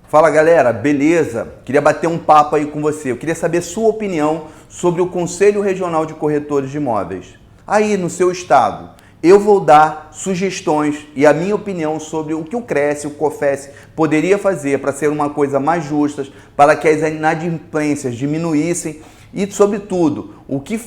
Fala galera, beleza? Queria bater um papo aí com você. Eu queria saber sua opinião sobre o Conselho Regional de Corretores de Imóveis. Aí no seu estado, eu vou dar sugestões e a minha opinião sobre o que o CRES, o COFES poderia fazer para ser uma coisa mais justa, para que as inadimplências diminuíssem e, sobretudo, o que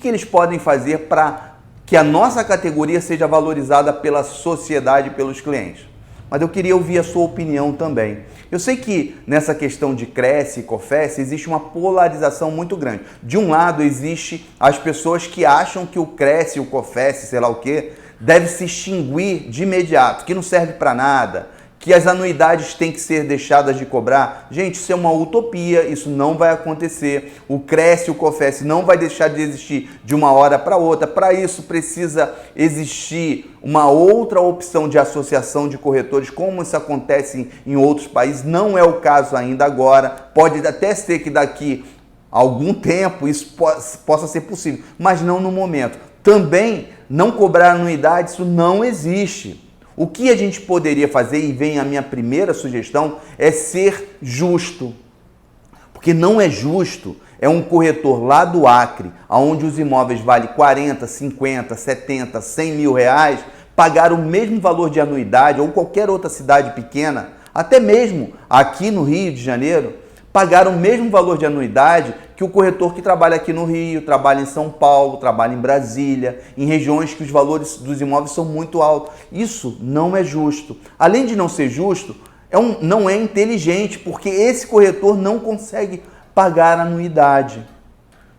eles podem fazer para que a nossa categoria seja valorizada pela sociedade e pelos clientes. Mas eu queria ouvir a sua opinião também. Eu sei que nessa questão de CRES e COFES existe uma polarização muito grande. De um lado, existe as pessoas que acham que o CRES e o COFES, sei lá o quê, deve se extinguir de imediato, que não serve para nada, que as anuidades têm que ser deixadas de cobrar. Gente, isso é uma utopia, isso não vai acontecer. O CRES e o COFES não vai deixar de existir de uma hora para outra. Para isso precisa existir uma outra opção de associação de corretores, como isso acontece em outros países. Não é o caso ainda agora. Pode até ser que daqui a algum tempo isso possa ser possível, mas não no momento. Também não cobrar anuidade, isso não existe. O que a gente poderia fazer, e vem a minha primeira sugestão, é ser justo. Porque não é justo, é um corretor lá do Acre, onde os imóveis valem 40, 50, 70, 100 mil reais, pagar o mesmo valor de anuidade, ou qualquer outra cidade pequena, até mesmo aqui no Rio de Janeiro, pagar o mesmo valor de anuidade que o corretor que trabalha aqui no Rio, trabalha em São Paulo, trabalha em Brasília, em regiões que os valores dos imóveis são muito altos. Isso não é justo. Além de não ser justo, não é inteligente, porque esse corretor não consegue pagar a anuidade.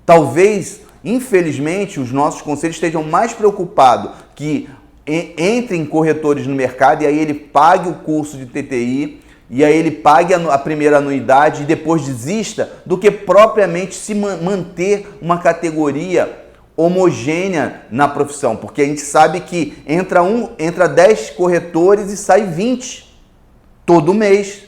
Talvez, infelizmente, os nossos conselhos estejam mais preocupados que entrem corretores no mercado e aí ele pague o curso de TTI, e aí ele pague a primeira anuidade e depois desista, do que propriamente se manter uma categoria homogênea na profissão. Porque a gente sabe que entra 10 corretores e sai 20 todo mês.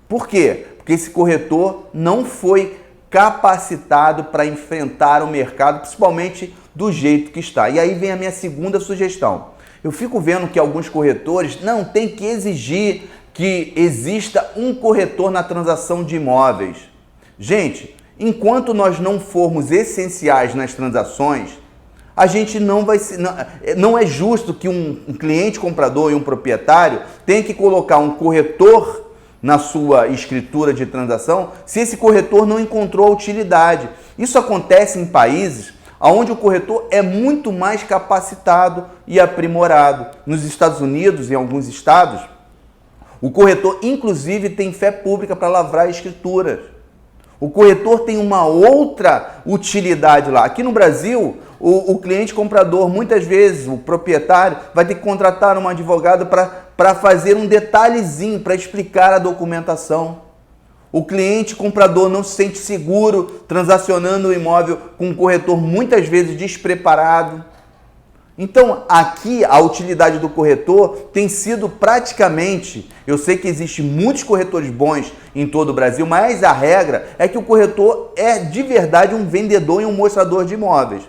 Por quê? Porque esse corretor não foi capacitado para enfrentar o mercado, principalmente do jeito que está. E aí vem a minha segunda sugestão. Eu fico vendo que alguns corretores não tem que exigir que exista um corretor na transação de imóveis. Gente, enquanto nós não formos essenciais nas transações, a gente não é justo que um cliente comprador e um proprietário tenha que colocar um corretor na sua escritura de transação se esse corretor não encontrou utilidade. Isso acontece em países onde o corretor é muito mais capacitado e aprimorado. Nos Estados Unidos, em alguns estados, o corretor, inclusive, tem fé pública para lavrar escrituras. O corretor tem uma outra utilidade lá. Aqui no Brasil, o cliente comprador, muitas vezes, o proprietário, vai ter que contratar um advogado para fazer um detalhezinho, para explicar a documentação. O cliente comprador não se sente seguro transacionando o imóvel com um corretor, muitas vezes, despreparado. Então, aqui a utilidade do corretor tem sido praticamente, eu sei que existem muitos corretores bons em todo o Brasil, mas a regra é que o corretor é de verdade um vendedor e um mostrador de imóveis.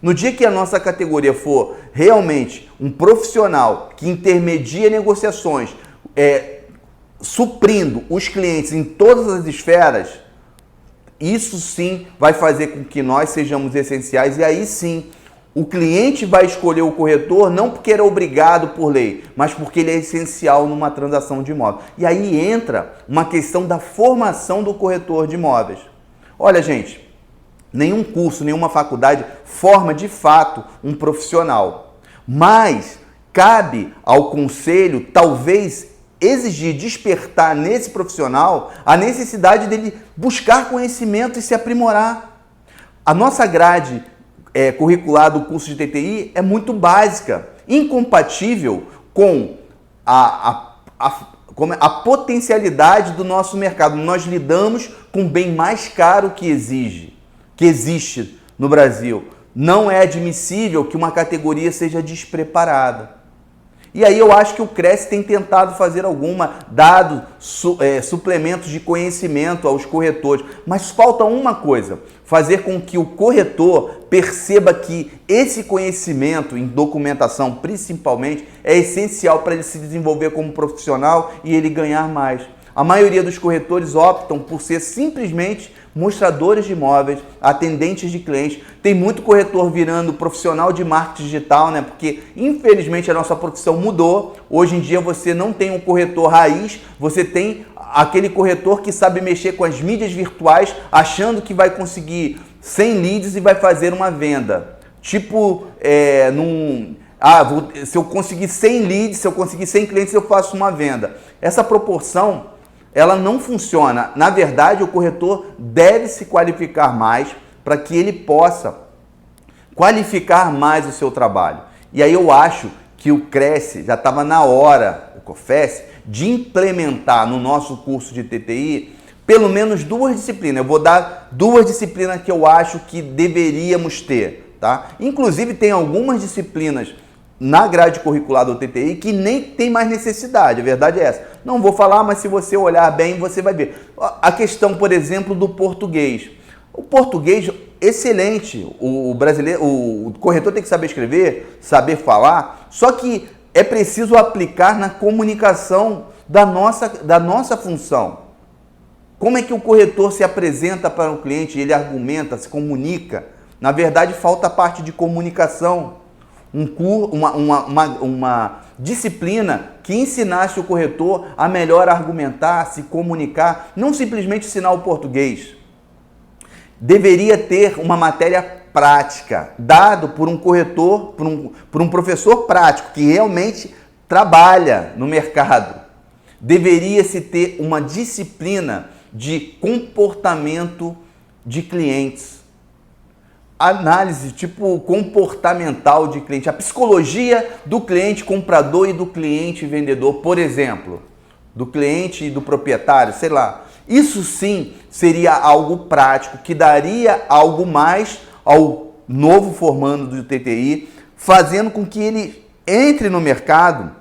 No dia que a nossa categoria for realmente um profissional que intermedia negociações, suprindo os clientes em todas as esferas, isso sim vai fazer com que nós sejamos essenciais e aí sim o cliente vai escolher o corretor não porque ele é obrigado por lei, mas porque ele é essencial numa transação de imóvel. E aí entra uma questão da formação do corretor de imóveis. Olha, gente, nenhum curso, nenhuma faculdade forma de fato um profissional. Mas cabe ao conselho, talvez, exigir, despertar nesse profissional a necessidade dele buscar conhecimento e se aprimorar. A nossa grade curricular do curso de TTI é muito básica, incompatível com a potencialidade do nosso mercado. Nós lidamos com o bem mais caro que existe no Brasil. Não é admissível que uma categoria seja despreparada. E aí eu acho que o CRES tem tentado fazer dado suplementos de conhecimento aos corretores. Mas falta uma coisa, fazer com que o corretor perceba que esse conhecimento em documentação, principalmente, é essencial para ele se desenvolver como profissional e ele ganhar mais. A maioria dos corretores optam por ser simplesmente mostradores de imóveis, atendentes de clientes. Tem muito corretor virando profissional de marketing digital, né? Porque infelizmente a nossa profissão mudou. Hoje em dia você não tem um corretor raiz, você tem aquele corretor que sabe mexer com as mídias virtuais, achando que vai conseguir 100 leads e vai fazer uma venda. Tipo, se eu conseguir 100 leads, se eu conseguir 100 clientes, eu faço uma venda. Essa proporção, ela não funciona. Na verdade, o corretor deve se qualificar mais para que ele possa qualificar mais o seu trabalho. E aí eu acho que o Cresce já estava na hora, o COFES, de implementar no nosso curso de TTI pelo menos 2 disciplinas. Eu vou dar 2 disciplinas que eu acho que deveríamos ter, tá? Inclusive tem algumas disciplinas na grade curricular do TTI que nem tem mais necessidade, a verdade é essa. Não vou falar, mas se você olhar bem, você vai ver. A questão, por exemplo, do português. O português, excelente. O brasileiro, o corretor tem que saber escrever, saber falar, só que é preciso aplicar na comunicação da nossa função. Como é que o corretor se apresenta para o cliente, ele argumenta, se comunica? Na verdade, falta a parte de comunicação. Uma disciplina que ensinasse o corretor a melhor argumentar, se comunicar, não simplesmente ensinar o português. Deveria ter uma matéria prática, dado por um corretor, por um professor prático, que realmente trabalha no mercado. Deveria-se ter uma disciplina de comportamento de clientes. Análise tipo comportamental de cliente, a psicologia do cliente comprador e do cliente vendedor, por exemplo, do cliente e do proprietário, sei lá. Isso sim seria algo prático, que daria algo mais ao novo formando do TTI, fazendo com que ele entre no mercado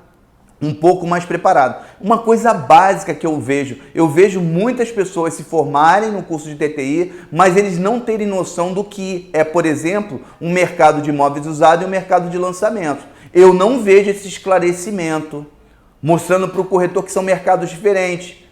um pouco mais preparado. Uma coisa básica que eu vejo muitas pessoas se formarem no curso de TTI, mas eles não terem noção do que é, por exemplo, um mercado de imóveis usados e um mercado de lançamento. Eu não vejo esse esclarecimento, mostrando para o corretor que são mercados diferentes.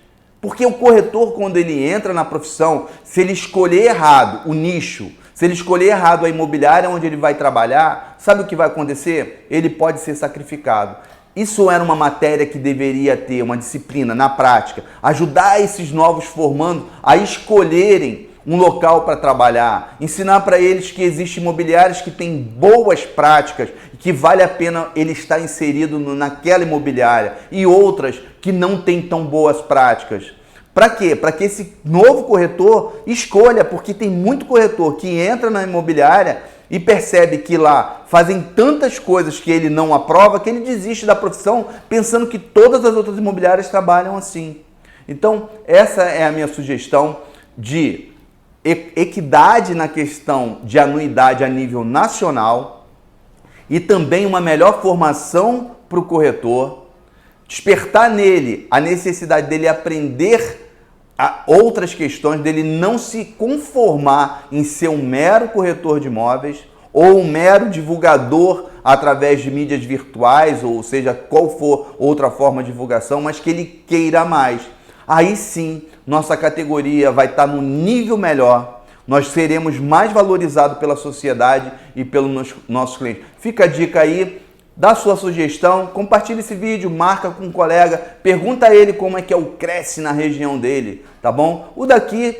Porque o corretor, quando ele entra na profissão, se ele escolher errado o nicho, se ele escolher errado a imobiliária onde ele vai trabalhar, sabe o que vai acontecer? Ele pode ser sacrificado. Isso era uma matéria que deveria ter, uma disciplina na prática, ajudar esses novos formandos a escolherem um local para trabalhar, ensinar para eles que existem imobiliárias que têm boas práticas e que vale a pena ele estar inserido naquela imobiliária e outras que não têm tão boas práticas. Para quê? Para que esse novo corretor escolha, porque tem muito corretor que entra na imobiliária e percebe que lá fazem tantas coisas que ele não aprova, que ele desiste da profissão pensando que todas as outras imobiliárias trabalham assim. Então, essa é a minha sugestão de equidade na questão de anuidade a nível nacional e também uma melhor formação para o corretor, despertar nele a necessidade dele aprender outras questões, dele não se conformar em ser um mero corretor de imóveis ou um mero divulgador através de mídias virtuais, ou seja, qual for outra forma de divulgação, mas que ele queira mais. Aí sim, nossa categoria vai estar no nível melhor, nós seremos mais valorizados pela sociedade e pelos nossos clientes. Fica a dica aí, dá sua sugestão, compartilha esse vídeo, marca com um colega, pergunta a ele como é que é o Cresce na região dele, tá bom? O daqui,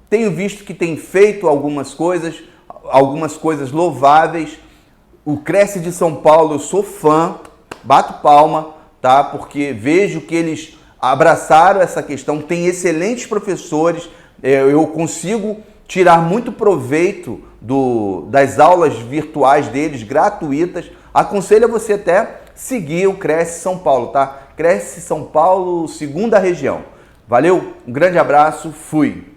tenho visto que tem feito algumas coisas louváveis. O Cresce de São Paulo, eu sou fã, bato palma, tá? Porque vejo que eles abraçaram essa questão, tem excelentes professores, eu consigo tirar muito proveito das aulas virtuais deles, gratuitas. Aconselho a você até seguir o Cresce São Paulo, tá? Cresce São Paulo, segunda região. Valeu, um grande abraço, fui!